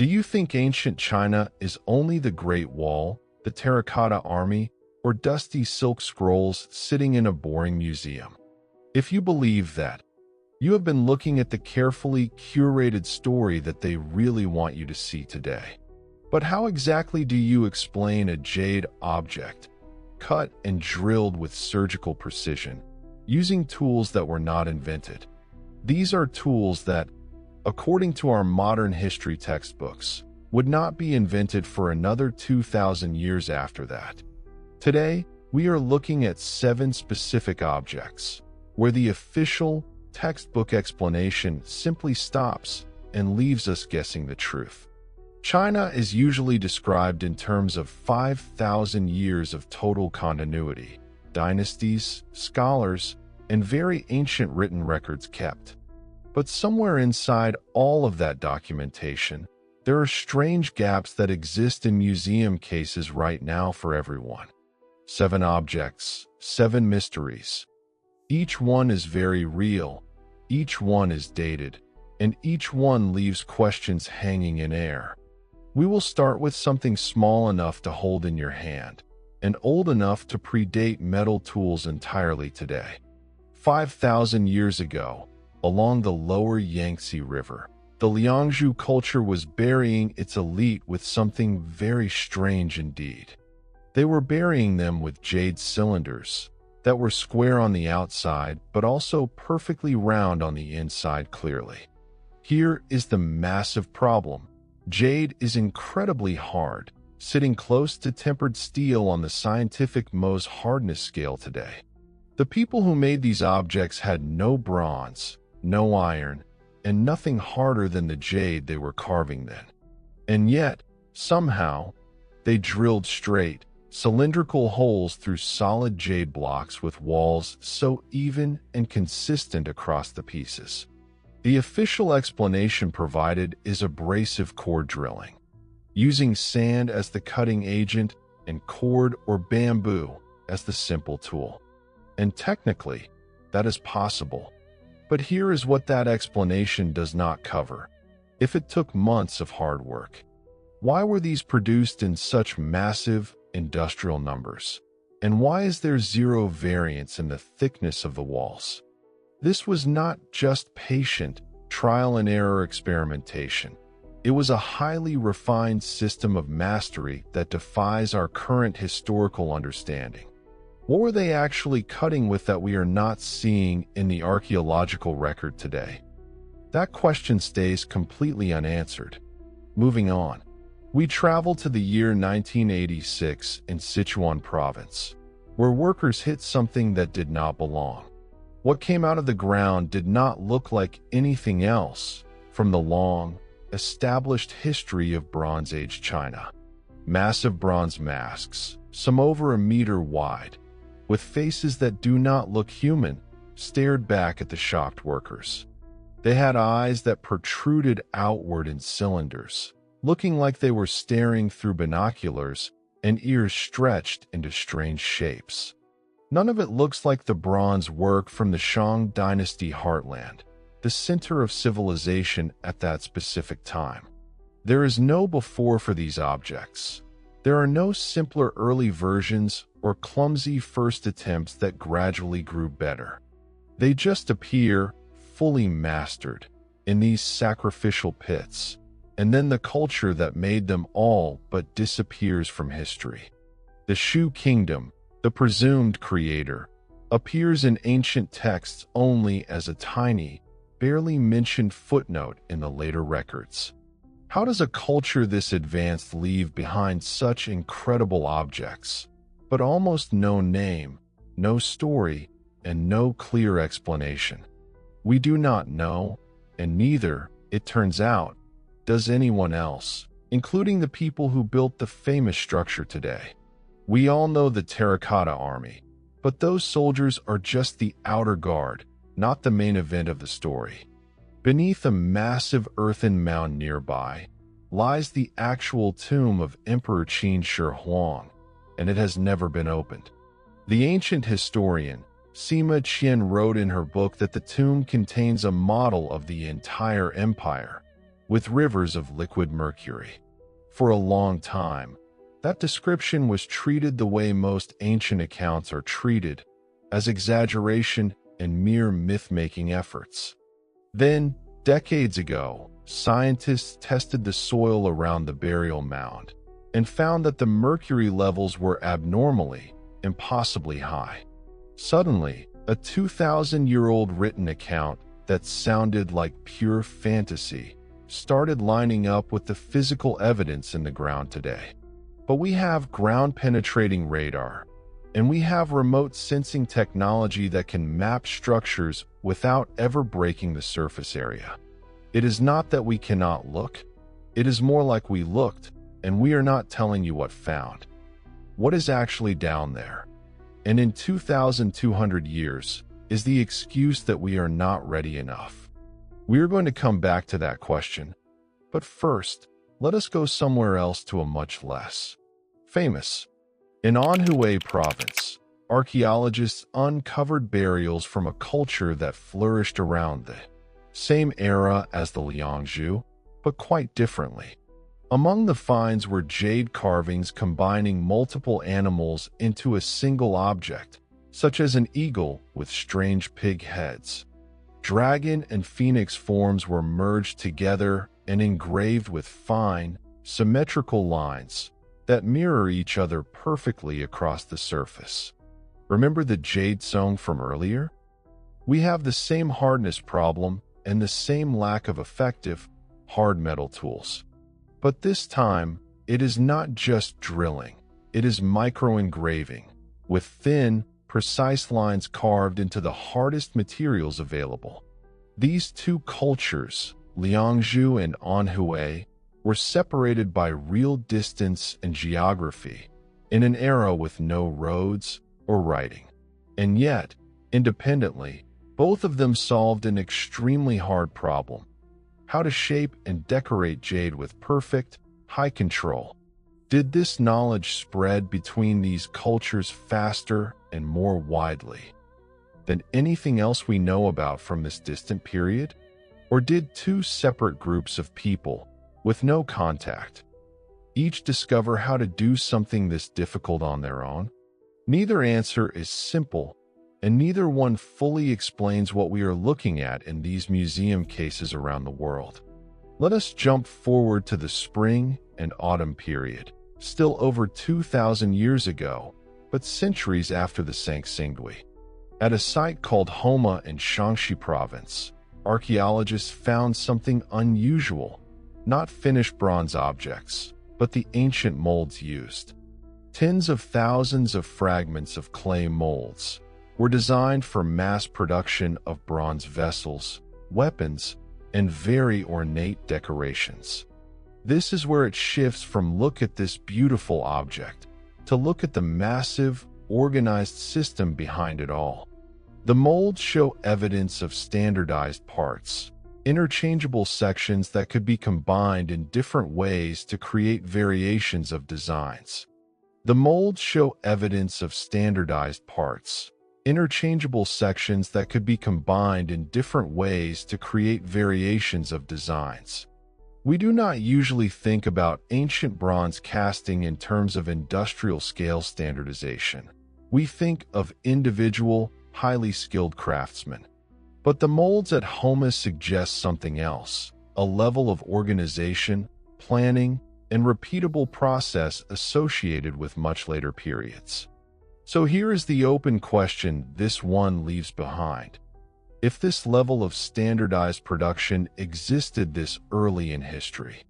Do you think ancient China is only the Great Wall, the terracotta army, or dusty silk scrolls sitting in a boring museum? If you believe that, you have been looking at the carefully curated story that they really want you to see today. But how exactly do you explain a jade object, cut and drilled with surgical precision, using tools that were not invented? These are tools that, according to our modern history textbooks, would not be invented for another 2,000 years after that. Today, we are looking at 7 specific objects, where the official textbook explanation simply stops and leaves us guessing the truth. China is usually described in terms of 5,000 years of total continuity, dynasties, scholars, and very ancient written records kept. But somewhere inside all of that documentation, there are strange gaps that exist in museum cases right now for everyone. 7 objects, 7 mysteries. Each one is very real, each one is dated, and each one leaves questions hanging in air. We will start with something small enough to hold in your hand, and old enough to predate metal tools entirely today. 5,000 years ago, along the lower Yangtze River, the Liangzhu culture was burying its elite with something very strange indeed. They were burying them with jade cylinders that were square on the outside but also perfectly round on the inside clearly. Here is the massive problem. Jade is incredibly hard, sitting close to tempered steel on the scientific Mohs hardness scale today. The people who made these objects had no bronze, no iron, and nothing harder than the jade they were carving then. And yet, somehow, they drilled straight, cylindrical holes through solid jade blocks with walls so even and consistent across the pieces. The official explanation provided is abrasive core drilling, using sand as the cutting agent and cord or bamboo as the simple tool. And technically, that is possible. But here is what that explanation does not cover. If it took months of hard work, why were these produced in such massive industrial numbers? And why is there zero variance in the thickness of the walls? This was not just patient, trial and error experimentation. It was a highly refined system of mastery that defies our current historical understanding. What were they actually cutting with that we are not seeing in the archaeological record today? That question stays completely unanswered. Moving on, we travel to the year 1986 in Sichuan province, where workers hit something that did not belong. What came out of the ground did not look like anything else from the long, established history of Bronze Age China. Massive bronze masks, some over a meter wide, with faces that do not look human, stared back at the shocked workers. They had eyes that protruded outward in cylinders, looking like they were staring through binoculars, and ears stretched into strange shapes. None of it looks like the bronze work from the Han Dynasty heartland, the center of civilization at that specific time. There is no before for these objects. There are no simpler early versions or clumsy first attempts that gradually grew better. They just appear, fully mastered, in these sacrificial pits, and then the culture that made them all but disappears from history. The Shu Kingdom, the presumed creator, appears in ancient texts only as a tiny, barely mentioned footnote in the later records. How does a culture this advanced leave behind such incredible objects, but almost no name, no story, and no clear explanation? We do not know, and neither, it turns out, does anyone else, including the people who built the famous structure today. We all know the Terracotta Army, but those soldiers are just the outer guard, not the main event of the story. Beneath a massive earthen mound nearby lies the actual tomb of Emperor Qin Shi Huang, and it has never been opened. The ancient historian Sima Qian wrote in her book that the tomb contains a model of the entire empire, with rivers of liquid mercury. For a long time, that description was treated the way most ancient accounts are treated, as exaggeration and mere myth-making efforts. Then, decades ago, scientists tested the soil around the burial mound and found that the mercury levels were abnormally, impossibly high. Suddenly, a 2,000-year-old written account that sounded like pure fantasy started lining up with the physical evidence in the ground today. But we have ground-penetrating radar, and we have remote sensing technology that can map structures without ever breaking the surface area. It is not that we cannot look. It is more like we looked, and we are not telling you what found. What is actually down there? And in 2,200 years is the excuse that we are not ready enough. We are going to come back to that question. But first, let us go somewhere else to a much less famous. In Anhui province, archaeologists uncovered burials from a culture that flourished around the same era as the Liangzhu, but quite differently. Among the finds were jade carvings combining multiple animals into a single object, such as an eagle with strange pig heads. Dragon and phoenix forms were merged together and engraved with fine, symmetrical lines that mirror each other perfectly across the surface. Remember the jade song from earlier? We have the same hardness problem and the same lack of effective, hard metal tools. But this time, it is not just drilling, it is micro-engraving, with thin, precise lines carved into the hardest materials available. These two cultures, Liangzhu and Anhui, were separated by real distance and geography in an era with no roads or writing. And yet, independently, both of them solved an extremely hard problem: how to shape and decorate jade with perfect, high control. Did this knowledge spread between these cultures faster and more widely than anything else we know about from this distant period? Or did two separate groups of people, with no contact, each discover how to do something this difficult on their own? Neither answer is simple, and neither one fully explains what we are looking at in these museum cases around the world. Let us jump forward to the spring and autumn period, still over 2,000 years ago, but centuries after the Sangsingui. At a site called Homa in Shaanxi province, archaeologists found something unusual: not finished bronze objects, but the ancient molds used. Tens of thousands of fragments of clay molds were designed for mass production of bronze vessels, weapons, and very ornate decorations. This is where it shifts from look at this beautiful object to look at the massive, organized system behind it all. The molds show evidence of standardized parts, interchangeable sections that could be combined in different ways to create variations of designs. The molds show evidence of standardized parts, interchangeable sections that could be combined in different ways to create variations of designs. We do not usually think about ancient bronze casting in terms of industrial scale standardization. We think of individual, highly skilled craftsmen. But the molds at Homa suggest something else: a level of organization, planning, and repeatable process associated with much later periods. So here is the open question this one leaves behind. If this level of standardized production existed this early in history,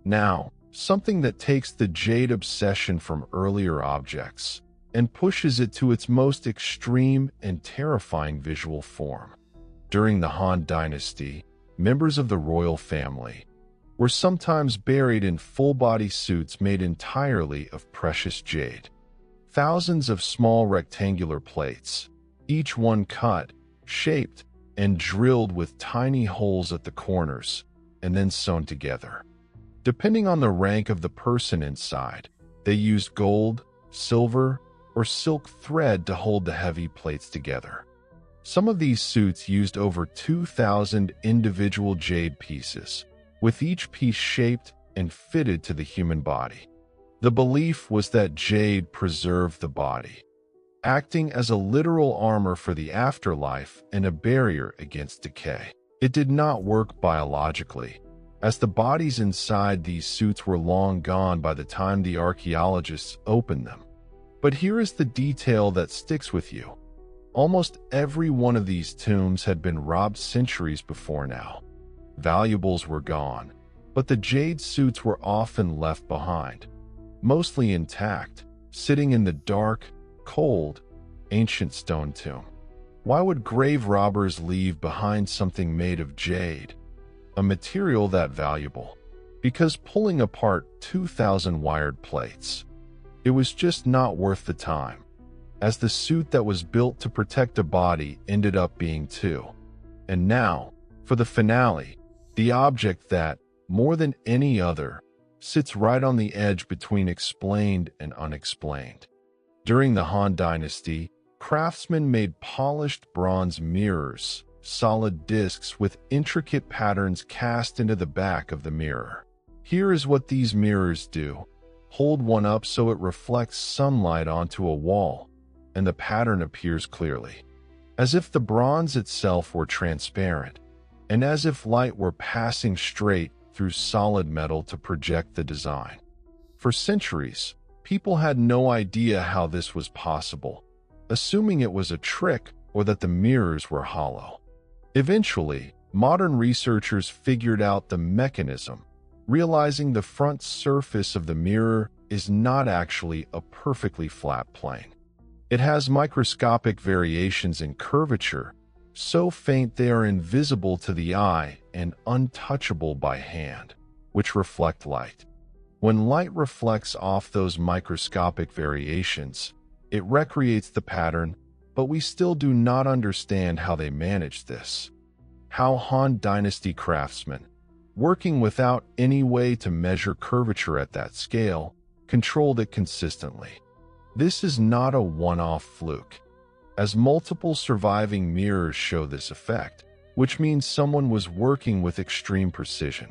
now, something that takes the jade obsession from earlier objects and pushes it to its most extreme and terrifying visual form. During the Han Dynasty, members of the royal family were sometimes buried in full-body suits made entirely of precious jade. Thousands of small rectangular plates, each one cut, shaped, and drilled with tiny holes at the corners, and then sewn together. Depending on the rank of the person inside, they used gold, silver, or silk thread to hold the heavy plates together. Some of these suits used over 2,000 individual jade pieces, with each piece shaped and fitted to the human body. The belief was that jade preserved the body, acting as a literal armor for the afterlife and a barrier against decay. It did not work biologically, as the bodies inside these suits were long gone by the time the archaeologists opened them. But here is the detail that sticks with you. Almost every one of these tombs had been robbed centuries before now. Valuables were gone, but the jade suits were often left behind, mostly intact, sitting in the dark, cold, ancient stone tomb. Why would grave robbers leave behind something made of jade, a material that valuable? Because pulling apart 2,000 wired plates, it was just not worth the time, as the suit that was built to protect a body ended up being too. And now, for the finale, the object that, more than any other, sits right on the edge between explained and unexplained. During the Han Dynasty, craftsmen made polished bronze mirrors, solid discs with intricate patterns cast into the back of the mirror. Here is what these mirrors do. Hold one up so it reflects sunlight onto a wall, and the pattern appears clearly, as if the bronze itself were transparent, and as if light were passing straight through solid metal to project the design. For centuries, people had no idea how this was possible, assuming it was a trick or that the mirrors were hollow. Eventually, modern researchers figured out the mechanism, realizing the front surface of the mirror is not actually a perfectly flat plane. It has microscopic variations in curvature, so faint they are invisible to the eye and untouchable by hand, which reflect light. When light reflects off those microscopic variations, it recreates the pattern, but we still do not understand how they managed this. How Han Dynasty craftsmen, working without any way to measure curvature at that scale, controlled it consistently. This is not a one-off fluke, as multiple surviving mirrors show this effect, which means someone was working with extreme precision.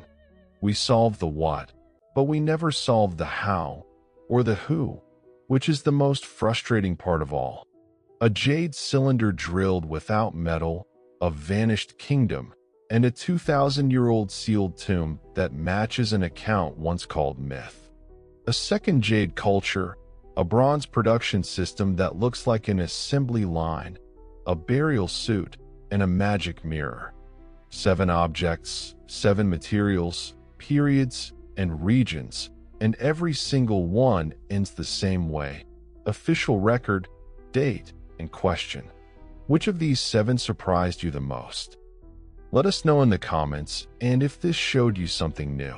We solved the what, but we never solved the how or the who, which is the most frustrating part of all. A jade cylinder drilled without metal, a vanished kingdom, and a 2,000-year-old sealed tomb that matches an account once called myth. A second jade culture, a bronze production system that looks like an assembly line, a burial suit, and a magic mirror. 7 objects, 7 materials, periods, and regions, and every single one ends the same way. Official record, date, and question. Which of these 7 surprised you the most? Let us know in the comments, and if this showed you something new.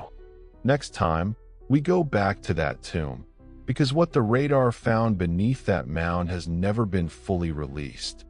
Next time, we go back to that tomb, because what the radar found beneath that mound has never been fully released.